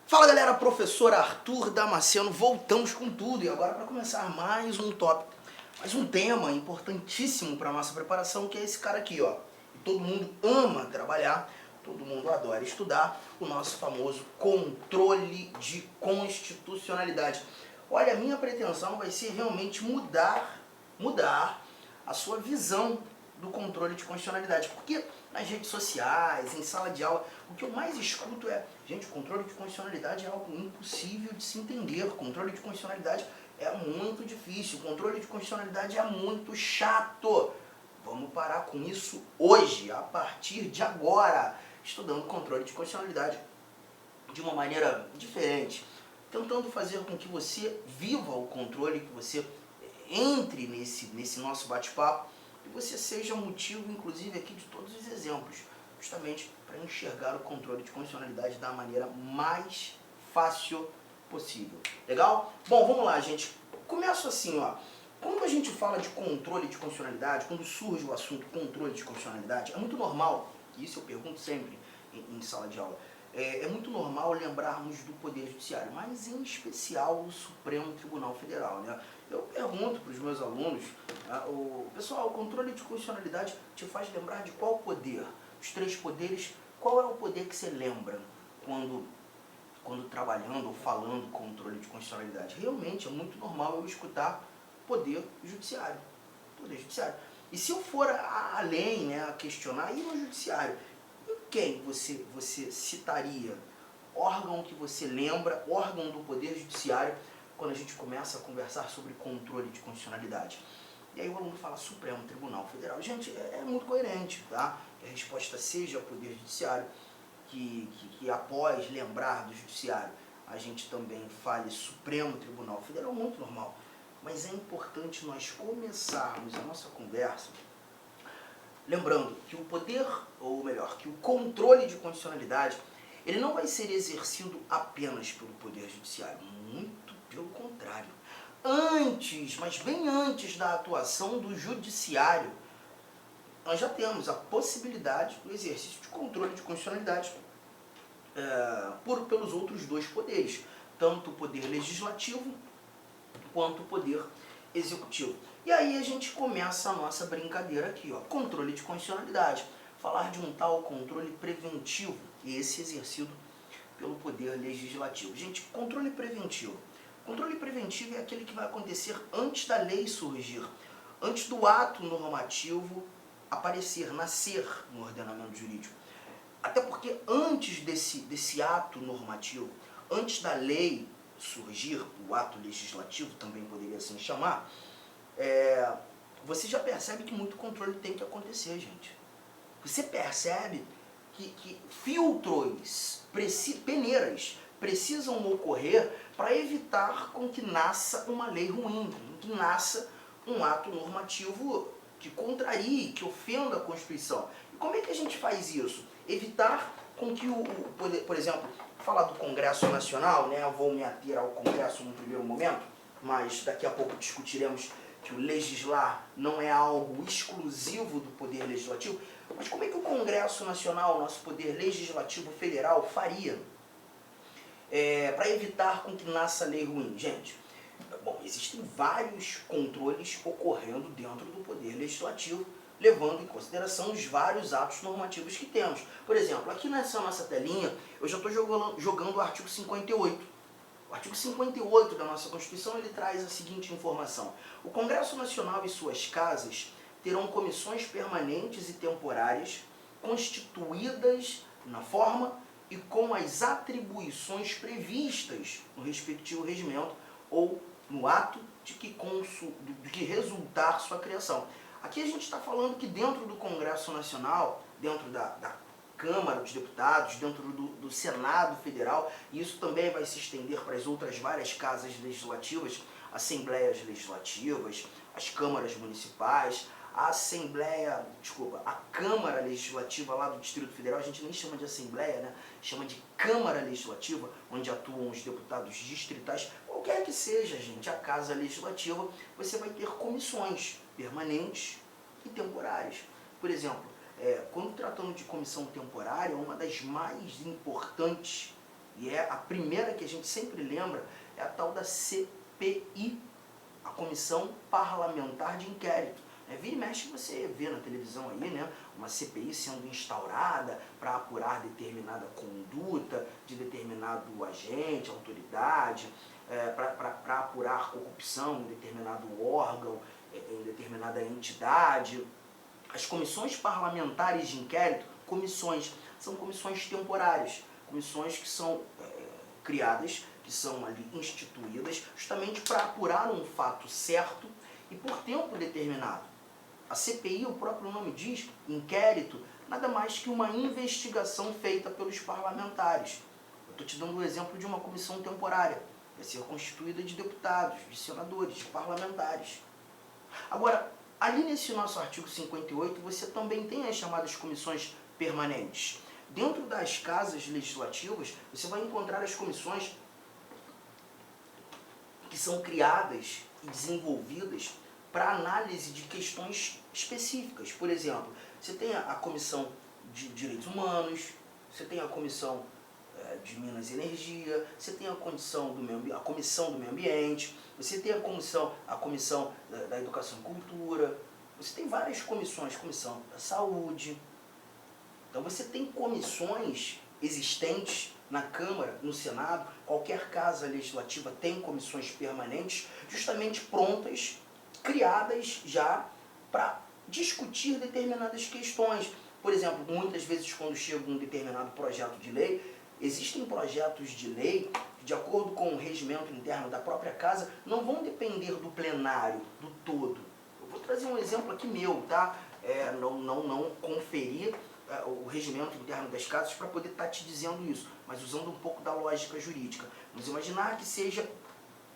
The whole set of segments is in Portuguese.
Fala galera, professor Arthur Damasceno, voltamos com tudo e agora para começar mais um tópico, mais um tema importantíssimo para a nossa preparação, que é esse cara aqui, ó. Todo mundo ama trabalhar, todo mundo adora estudar, o nosso famoso controle de constitucionalidade. Olha, a minha pretensão vai ser realmente mudar a sua visão do controle de constitucionalidade, porque nas redes sociais, em sala de aula, o que eu mais escuto é: gente, o controle de constitucionalidade é algo impossível de se entender, o controle de constitucionalidade é muito difícil, o controle de constitucionalidade é muito chato. Vamos parar com isso hoje, a partir de agora, estudando controle de constitucionalidade de uma maneira diferente, tentando fazer com que você viva o controle, que você entre nesse nosso bate-papo, e você seja motivo, inclusive, aqui de todos os exemplos, justamente para enxergar o controle de constitucionalidade da maneira mais fácil possível. Legal? Bom, vamos lá, gente. Começo assim, ó. Quando a gente fala de controle de constitucionalidade, quando surge o assunto controle de constitucionalidade, é muito normal, e isso eu pergunto sempre em sala de aula, é muito normal lembrarmos do Poder Judiciário, mas em especial o Supremo Tribunal Federal, né? Eu pergunto para os meus alunos, pessoal, o controle de constitucionalidade te faz lembrar de qual poder? Os três poderes, qual é o poder que você lembra quando trabalhando ou falando controle de constitucionalidade? Realmente é muito normal eu escutar Poder Judiciário. Poder Judiciário. E se eu for além, né, a questionar, e no Judiciário? Em quem você citaria? Órgão que você lembra, órgão do Poder Judiciário, quando a gente começa a conversar sobre controle de constitucionalidade? E aí o aluno fala Supremo Tribunal Federal. Gente, é muito coerente, tá? Que a resposta seja Poder Judiciário, que após lembrar do Judiciário, a gente também fale Supremo Tribunal Federal, muito normal. Mas é importante nós começarmos a nossa conversa lembrando que o poder, ou melhor, que o controle de constitucionalidade, ele não vai ser exercido apenas pelo Poder Judiciário, muito pelo contrário. Antes, mas bem antes da atuação do Judiciário, nós já temos a possibilidade do exercício de controle de constitucionalidade pelos outros dois poderes, tanto o Poder Legislativo quanto o Poder Executivo. E aí a gente começa a nossa brincadeira aqui, ó, controle de constitucionalidade. Falar de um tal controle preventivo, esse exercido pelo Poder Legislativo. Gente, controle preventivo. Controle preventivo é aquele que vai acontecer antes da lei surgir, antes do ato normativo aparecer, nascer no ordenamento jurídico. Até porque antes desse ato normativo, antes da lei surgir, o ato legislativo também poderia assim chamar, você já percebe que muito controle tem que acontecer, gente. Você percebe que filtros, peneiras precisam ocorrer para evitar com que nasça uma lei ruim, que nasça um ato normativo que contrarie, que ofenda a Constituição. E como é que a gente faz isso? Evitar com que por exemplo, falar do Congresso Nacional, né? Eu vou me ater ao Congresso no primeiro momento, mas daqui a pouco discutiremos que o legislar não é algo exclusivo do Poder Legislativo. Mas como é que o Congresso Nacional, nosso Poder Legislativo Federal, faria para evitar com que nasça lei ruim? Gente, bom, existem vários controles ocorrendo dentro do Poder Legislativo, levando em consideração os vários atos normativos que temos. Por exemplo, aqui nessa nossa telinha, eu já estou jogando o artigo 58. O artigo 58 da nossa Constituição, ele traz a seguinte informação: o Congresso Nacional e suas casas terão comissões permanentes e temporárias constituídas na forma e com as atribuições previstas no respectivo regimento ou no ato de que resultar sua criação. Aqui a gente está falando que dentro do Congresso Nacional, dentro da Câmara dos Deputados, dentro do Senado Federal, e isso também vai se estender para as outras várias casas legislativas, assembleias legislativas, as câmaras municipais, a Câmara Legislativa lá do Distrito Federal, a gente nem chama de Assembleia, né? Chama de Câmara Legislativa, onde atuam os deputados distritais. Qualquer que seja, gente, a Casa Legislativa, você vai ter comissões permanentes e temporárias. Por exemplo, quando tratando de comissão temporária, uma das mais importantes E é a primeira que a gente sempre lembra, é a tal da CPI, a Comissão Parlamentar de Inquérito. Vira e mexe você vê na televisão aí, né, uma CPI sendo instaurada para apurar determinada conduta de determinado agente, autoridade, para apurar corrupção em determinado órgão, em determinada entidade. As comissões parlamentares de inquérito, são comissões temporárias, comissões que são criadas, que são ali instituídas, justamente para apurar um fato certo e por tempo determinado. A CPI, o próprio nome diz, inquérito, nada mais que uma investigação feita pelos parlamentares. Eu estou te dando o exemplo de uma comissão temporária, vai ser constituída de deputados, de senadores, de parlamentares. Agora, ali nesse nosso artigo 58, você também tem as chamadas comissões permanentes. Dentro das casas legislativas, você vai encontrar as comissões que são criadas e desenvolvidas para análise de questões específicas. Por exemplo, você tem a Comissão de Direitos Humanos, você tem a Comissão de Minas e Energia, você tem a Comissão do Meio Ambiente, você tem a Comissão da Educação e Cultura, você tem várias comissões, Comissão da Saúde. Então você tem comissões existentes na Câmara, no Senado, qualquer casa legislativa tem comissões permanentes, justamente prontas, criadas já para discutir determinadas questões. Por exemplo, muitas vezes quando chega um determinado projeto de lei, existem projetos de lei que, de acordo com o regimento interno da própria casa, não vão depender do plenário, do todo. Eu vou trazer um exemplo aqui meu, tá? Não conferir o regimento interno das casas para poder estar te dizendo isso, mas usando um pouco da lógica jurídica. Vamos imaginar que seja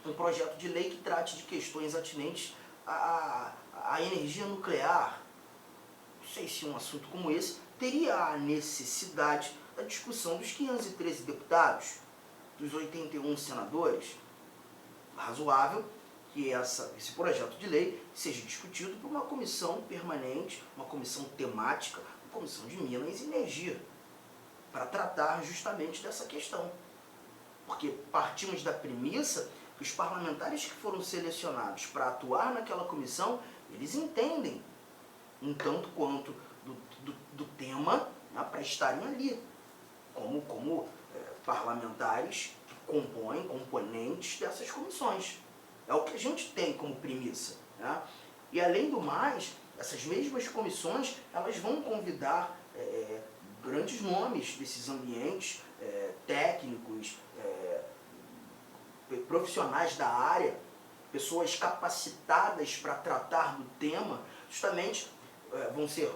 um projeto de lei que trate de questões atinentes à energia nuclear. Não sei se um assunto como esse teria a necessidade da discussão dos 513 deputados, dos 81 senadores. Razoável que esse projeto de lei seja discutido por uma comissão permanente, uma comissão temática, uma comissão de Minas e Energia, para tratar justamente dessa questão. Porque partimos da premissa que os parlamentares que foram selecionados para atuar naquela comissão, eles entendem um tanto quanto do tema, né, para estarem ali, como parlamentares que compõem, componentes dessas comissões. É o que a gente tem como premissa, né? E além do mais, essas mesmas comissões, elas vão convidar grandes nomes desses ambientes, técnicos, profissionais da área, pessoas capacitadas para tratar do tema, justamente vão ser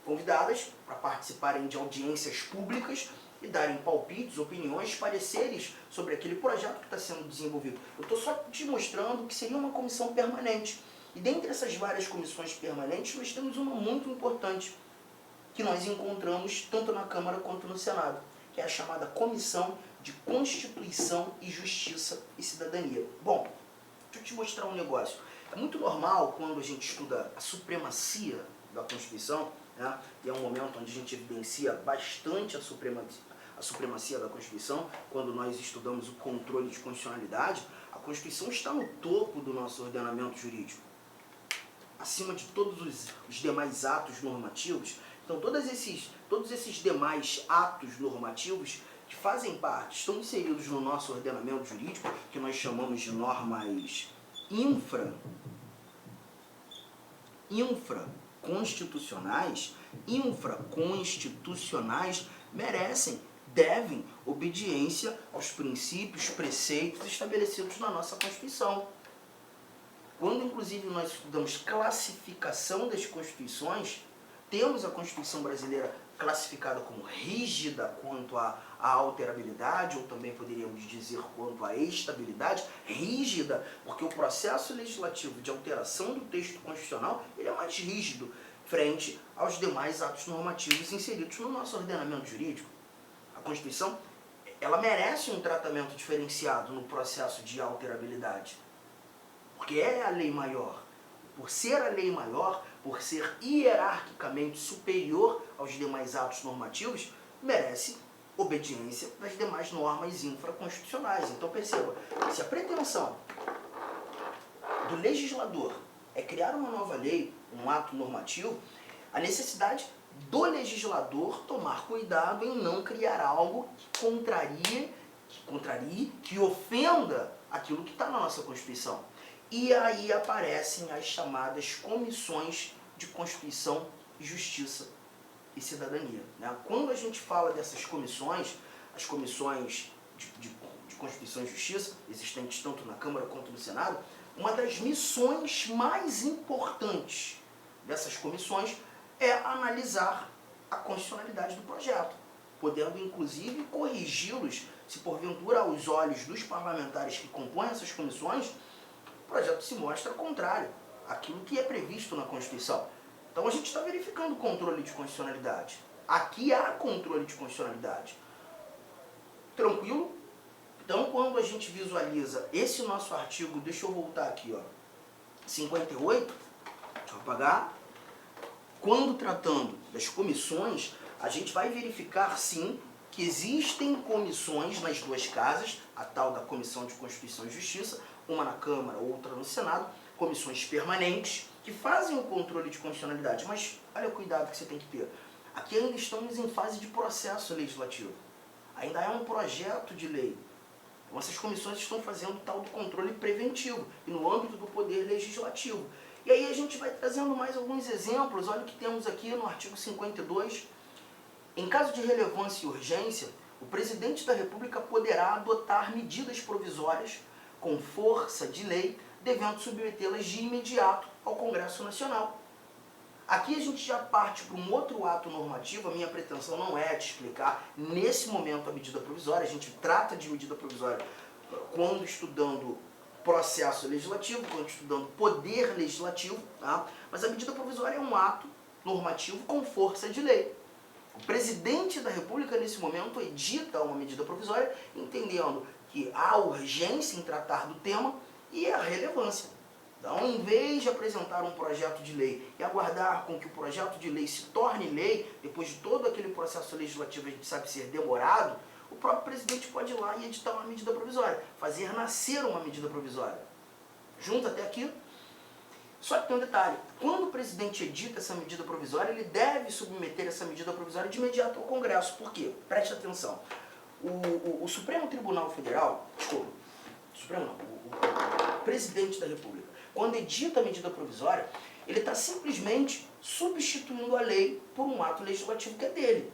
convidadas para participarem de audiências públicas e darem palpites, opiniões, pareceres sobre aquele projeto que está sendo desenvolvido. Eu estou só te mostrando que seria uma comissão permanente. E dentre essas várias comissões permanentes, nós temos uma muito importante, que nós encontramos tanto na Câmara quanto no Senado, que é a chamada Comissão de Constituição e Justiça e Cidadania. Bom, deixa eu te mostrar um negócio. É muito normal quando a gente estuda a supremacia da Constituição, né, e é um momento onde a gente evidencia bastante a supremacia da Constituição, quando nós estudamos o controle de constitucionalidade. A Constituição está no topo do nosso ordenamento jurídico, acima de todos os demais atos normativos. Então todos esses demais atos normativos que fazem parte, estão inseridos no nosso ordenamento jurídico, que nós chamamos de normas infraconstitucionais, devem obediência aos princípios, preceitos estabelecidos na nossa Constituição. Quando, inclusive, nós estudamos classificação das constituições, temos a Constituição brasileira classificada como rígida quanto à alterabilidade, ou também poderíamos dizer quanto à estabilidade. Rígida, porque o processo legislativo de alteração do texto constitucional ele é mais rígido frente aos demais atos normativos inseridos no nosso ordenamento jurídico. A Constituição ela merece um tratamento diferenciado no processo de alterabilidade, porque é a lei maior. Por ser a lei maior, por ser hierarquicamente superior aos demais atos normativos, merece obediência das demais normas infraconstitucionais. Então perceba, se a pretensão do legislador é criar uma nova lei, um ato normativo, a necessidade do legislador tomar cuidado em não criar algo que ofenda aquilo que está na nossa Constituição. E aí aparecem as chamadas comissões de Constituição, Justiça e Cidadania. Né? Quando a gente fala dessas comissões, as comissões de Constituição e Justiça, existentes tanto na Câmara quanto no Senado, uma das missões mais importantes dessas comissões é analisar a constitucionalidade do projeto, podendo inclusive corrigi-los se porventura aos olhos dos parlamentares que compõem essas comissões o projeto se mostra contrário àquilo que é previsto na Constituição. Então a gente está verificando o controle de constitucionalidade. Aqui há controle de constitucionalidade. Tranquilo? Então quando a gente visualiza esse nosso artigo, deixa eu voltar aqui, ó, 58, deixa eu apagar. Quando tratando das comissões, a gente vai verificar sim que existem comissões nas duas casas, a tal da Comissão de Constituição e Justiça, uma na Câmara, outra no Senado, comissões permanentes que fazem o controle de constitucionalidade. Mas olha o cuidado que você tem que ter. Aqui ainda estamos em fase de processo legislativo. Ainda é um projeto de lei. Então essas comissões estão fazendo tal do controle preventivo e no âmbito do poder legislativo. E aí a gente vai trazendo mais alguns exemplos. Olha o que temos aqui no artigo 52. Em caso de relevância e urgência, o presidente da República poderá adotar medidas provisórias com força de lei, devendo submetê-las de imediato ao Congresso Nacional. Aqui a gente já parte para um outro ato normativo. A minha pretensão não é te explicar nesse momento a medida provisória. A gente trata de medida provisória quando estudando processo legislativo, quando estudando poder legislativo, tá? Mas a medida provisória é um ato normativo com força de lei. O presidente da República, nesse momento, edita uma medida provisória, entendendo que há urgência em tratar do tema e a relevância. Então, em vez de apresentar um projeto de lei e aguardar com que o projeto de lei se torne lei, depois de todo aquele processo legislativo, a gente sabe ser demorado, o próprio presidente pode ir lá e editar uma medida provisória, fazer nascer uma medida provisória. Junto até aqui. Só que tem um detalhe, quando o presidente edita essa medida provisória, ele deve submeter essa medida provisória de imediato ao Congresso. Por quê? Preste atenção. O Supremo Tribunal Federal, o presidente da República, quando edita a medida provisória, ele está simplesmente substituindo a lei por um ato legislativo que é dele.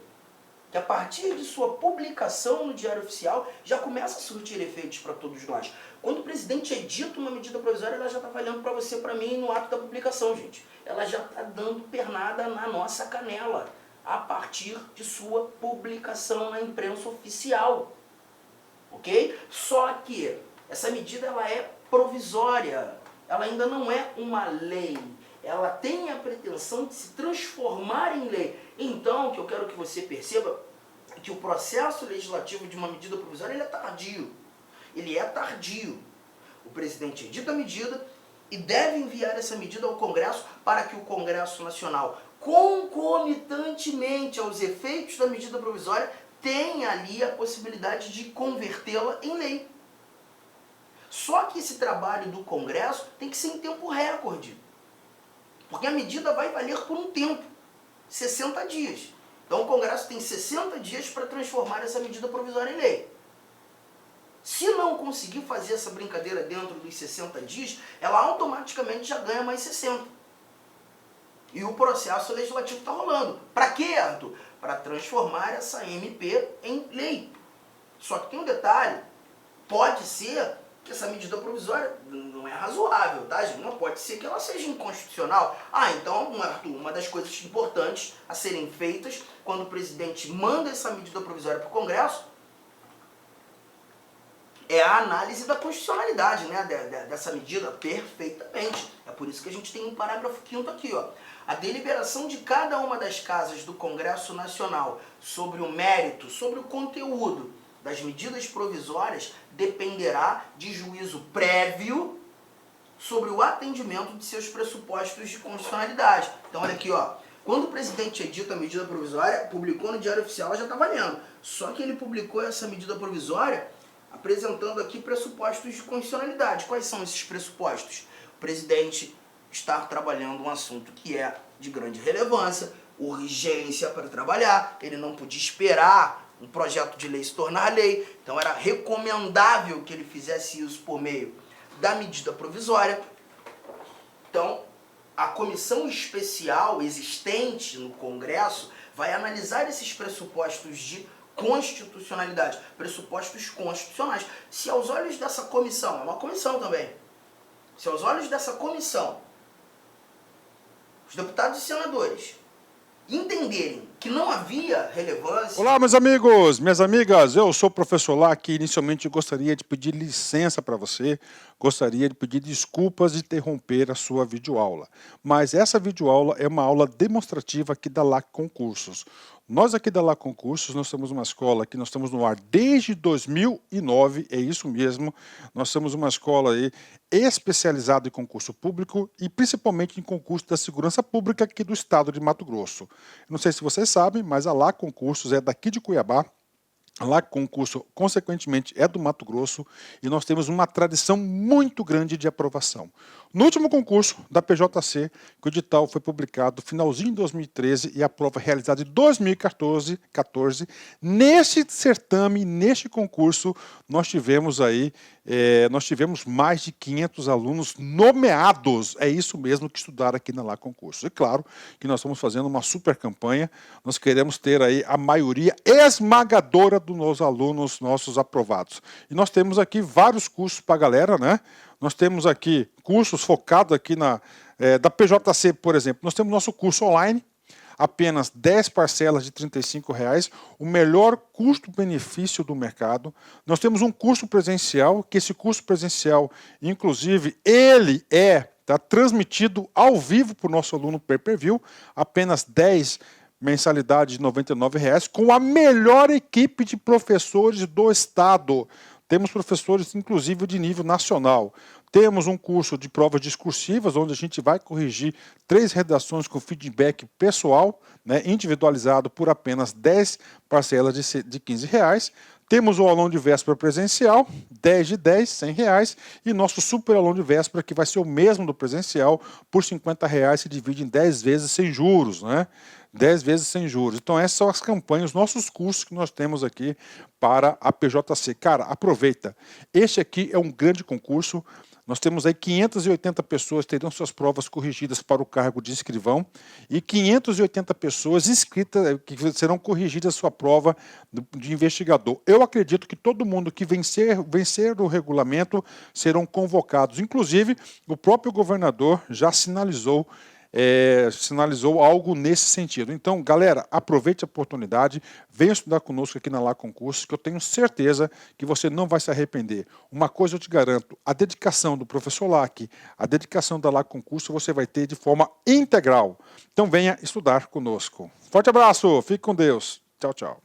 Que a partir de sua publicação no Diário Oficial já começa a surtir efeitos para todos nós. Quando o presidente edita uma medida provisória, ela já está valendo para você, para mim, no ato da publicação, gente. Ela já está dando pernada na nossa canela, a partir de sua publicação na imprensa oficial. Ok? Só que essa medida ela é provisória, ela ainda não é uma lei. Ela tem a pretensão de se transformar em lei. Então, o que eu quero que você perceba é que o processo legislativo de uma medida provisória ele é tardio. Ele é tardio. O presidente edita a medida e deve enviar essa medida ao Congresso para que o Congresso Nacional, concomitantemente aos efeitos da medida provisória, tenha ali a possibilidade de convertê-la em lei. Só que esse trabalho do Congresso tem que ser em tempo recorde. Porque a medida vai valer por um tempo, 60 dias. Então o Congresso tem 60 dias para transformar essa medida provisória em lei. Se não conseguir fazer essa brincadeira dentro dos 60 dias, ela automaticamente já ganha mais 60. E o processo legislativo está rolando. Para quê, Arthur? Para transformar essa MP em lei. Só que tem um detalhe, pode ser que essa medida provisória não é razoável, tá, gente? Não pode ser que ela seja inconstitucional. Então, Arthur, uma das coisas importantes a serem feitas quando o presidente manda essa medida provisória para o Congresso é a análise da constitucionalidade, né, dessa medida perfeitamente. É por isso que a gente tem um parágrafo 5º aqui, ó. A deliberação de cada uma das casas do Congresso Nacional sobre o mérito, sobre o conteúdo das medidas provisórias dependerá de juízo prévio sobre o atendimento de seus pressupostos de constitucionalidade. Então, olha aqui, ó. Quando o presidente edita a medida provisória, publicou no Diário Oficial, ela já está valendo. Só que ele publicou essa medida provisória apresentando aqui pressupostos de constitucionalidade. Quais são esses pressupostos? O presidente está trabalhando um assunto que é de grande relevância, urgência para trabalhar, ele não podia esperar um projeto de lei se tornar lei, então era recomendável que ele fizesse isso por meio da medida provisória. Então, a comissão especial existente no Congresso vai analisar esses pressupostos de constitucionalidade, pressupostos constitucionais. Se aos olhos dessa comissão, é uma comissão também, se aos olhos dessa comissão, os deputados e senadores entenderem que não havia relevância... Olá, meus amigos, minhas amigas, eu sou o professor Lac e inicialmente gostaria de pedir licença para você, gostaria de pedir desculpas de interromper a sua videoaula. Mas essa videoaula é uma aula demonstrativa aqui da Lac Concursos. Nós aqui da Lac Concursos, nós temos uma escola que nós estamos no ar desde 2009, é isso mesmo, nós somos uma escola aí especializada em concurso público e principalmente em concurso da segurança pública aqui do estado de Mato Grosso. Não sei se vocês sabem, mas a Lac Concursos é daqui de Cuiabá. A Lac Concurso, consequentemente, é do Mato Grosso e nós temos uma tradição muito grande de aprovação. No último concurso da PJC, que o edital foi publicado no finalzinho de 2013 e a prova realizada em 2014, neste certame, neste concurso, nós tivemos mais de 500 alunos nomeados, é isso mesmo, que estudaram aqui na Lac Concursos. E claro que nós estamos fazendo uma super campanha, nós queremos ter aí a maioria esmagadora dos alunos nossos aprovados. E nós temos aqui vários cursos para a galera, né? Nós temos aqui cursos focados aqui da PJC, por exemplo. Nós temos nosso curso online, apenas 10 parcelas de R$ 35,00, o melhor custo-benefício do mercado. Nós temos um curso presencial, que esse curso presencial, inclusive, ele tá transmitido ao vivo para o nosso aluno pay-per-view, apenas 10 mensalidade de R$ 99,00, com a melhor equipe de professores do estado. Temos professores, inclusive, de nível nacional. Temos um curso de provas discursivas, onde a gente vai corrigir 3 redações com feedback pessoal, né, individualizado por apenas 10 parcelas de R$ 15,00. Temos o aulão de véspera presencial, 10 de 10, R$ 100,00. E nosso super aulão de véspera, que vai ser o mesmo do presencial, por R$ 50,00, se divide em 10 vezes sem juros, né? 10 vezes sem juros. Então essas são as campanhas, os nossos cursos que nós temos aqui para a PJC. Cara, aproveita. Este aqui é um grande concurso. Nós temos aí 580 pessoas que terão suas provas corrigidas para o cargo de escrivão e 580 pessoas inscritas que serão corrigidas a sua prova de investigador. Eu acredito que todo mundo que vencer o regulamento serão convocados. Inclusive, o próprio governador já sinalizou algo nesse sentido. Então, galera, aproveite a oportunidade, venha estudar conosco aqui na Lac Concursos, que eu tenho certeza que você não vai se arrepender. Uma coisa eu te garanto, a dedicação do professor Lac, a dedicação da Lac Concursos você vai ter de forma integral. Então venha estudar conosco. Forte abraço, fique com Deus. Tchau, tchau.